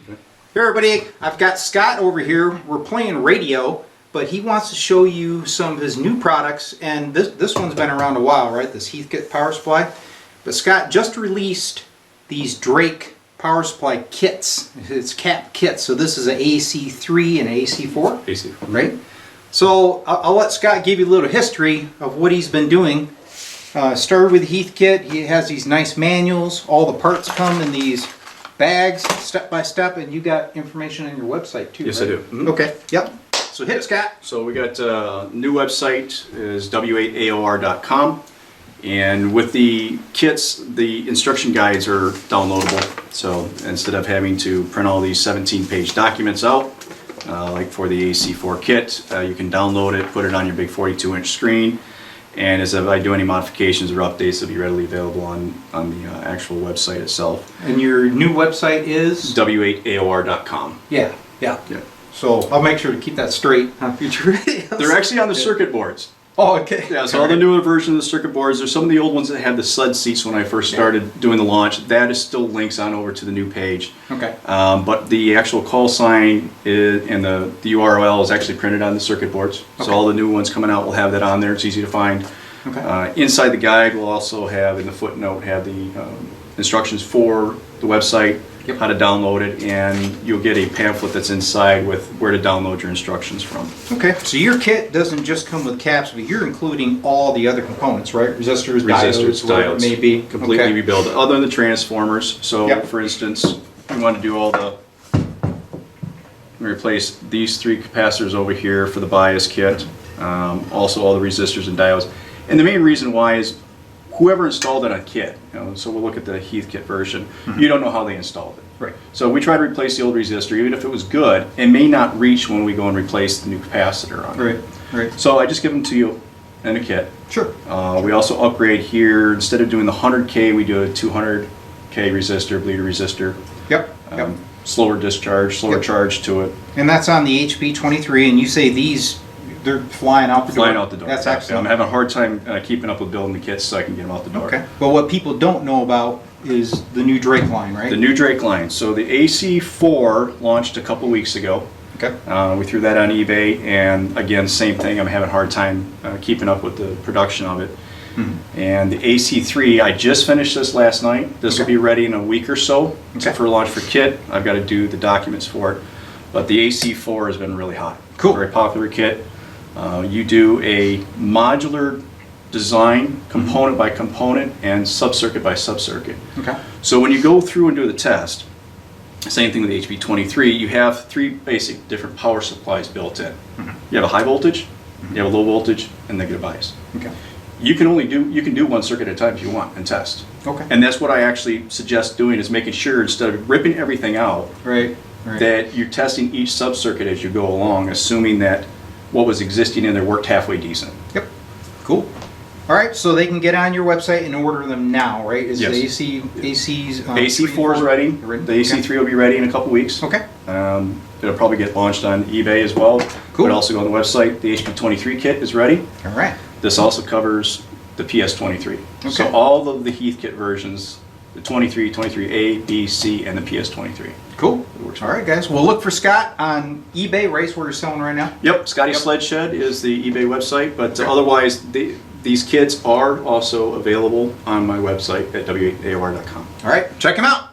Okay. Hey everybody, I've got Scott over here. We're playing radio, but he wants to show you some of his new products, and this one's been around a while, right? This Heathkit power supply. But Scott just released these Drake power supply kits. It's cap kits. So this is an AC-3 and an AC-4. AC-4. Right? So I'll let Scott give you a little history of what he's been doing. Started with Heathkit. He has these nice manuals. All the parts come in these bags, step by step, and you got information on your website too. Yes, right? I do. Mm-hmm. Okay. Yep. So hit it, Scott. So we got a new website is w8aor.com, and with the kits, the instruction guides are downloadable. So instead of having to print all these 17-page documents out, like for the AC-4 kit, you can download it, put it on your big 42-inch screen, and as if I do any modifications or updates, they'll be readily available on the actual website itself. And your new website is? w8aor.com. Yeah. Yeah. So I'll make sure to keep that straight on future videos. They're actually on the circuit boards. Oh, okay. Yeah, so all the newer versions of the circuit boards, there's some of the old ones that had the SUD seats when I first started doing the launch. That is still links on over to the new page. Okay. But the actual call sign and the URL is actually printed on the circuit boards. Okay. So all the new ones coming out will have that on there. It's easy to find. Okay. Inside the guide, we'll also have, in the footnote, have the instructions for the website, Yep. how to download it, and you'll get a pamphlet that's inside with where to download your instructions from. Okay. So your kit doesn't just come with caps, but you're including all the other components, right? Resistors, diodes, whatever it may be. Completely Okay. rebuild it, other than the transformers. So, Yep. for instance, we want to do all the. We replace these 3 capacitors over here for the bias kit. Also, all the resistors and diodes. And the main reason why is whoever installed it on kit. So we'll look at the Heathkit version. Mm-hmm. You don't know how they installed it. Right. So we try to replace the old resistor, even if it was good. It may not reach when we go and replace the new capacitor on it. Right. Right. So I just give them to you in a kit. Sure. We also upgrade here. Instead of doing the 100K, we do a 200K resistor, bleeder resistor. Yep. Yep. Slower discharge, slower Yep. charge to it. And that's on the HP-23, and you say these, they're flying out the door. Flying out the door. That's Yeah, excellent. I'm having a hard time keeping up with building the kits so I can get them out the door. Okay. But what people don't know about is the new Drake line, right? The new Drake line. So the AC-4 launched a couple weeks ago. Okay. We threw that on eBay, and again, same thing. I'm having a hard time keeping up with the production of it. Mm-hmm. And the AC-3, I just finished this last night. This will Okay. be ready in a week or so. Okay. For launch for kit. I've got to do the documents for it. But the AC-4 has been really hot. Cool. Very popular kit. You do a modular design, component by component, and sub-circuit by sub-circuit. Okay. So when you go through and do the test, same thing with the HP-23, you have 3 basic different power supplies built in. Mm-hmm. You have a high voltage, you have a low voltage, and negative bias. Okay. You can do 1 circuit at a time if you want and test. Okay. And that's what I actually suggest doing, is making sure instead of ripping everything out, Right. Right. that you're testing each sub-circuit as you go along, assuming that what was existing in there worked halfway decent. Yep. Cool. All right, so they can get on your website and order them now, right? Is Yes. the AC's AC-4 is ready. The AC-3 will be ready in a couple weeks. Okay. It'll probably get launched on eBay as well. Cool. But also go on the website. The HP-23 kit is ready. All right. This also covers the PS-23. Okay. So all of the Heathkit versions, the 23, 23A, B, C, and the PS-23. Cool. It works. All right, guys. We'll look for Scott on eBay, right? Where you're selling right now. Yep, Scotty Yep. Sled Shed is the eBay website, but Okay. otherwise these kits are also available on my website at w8aor.com. All right. Check them out.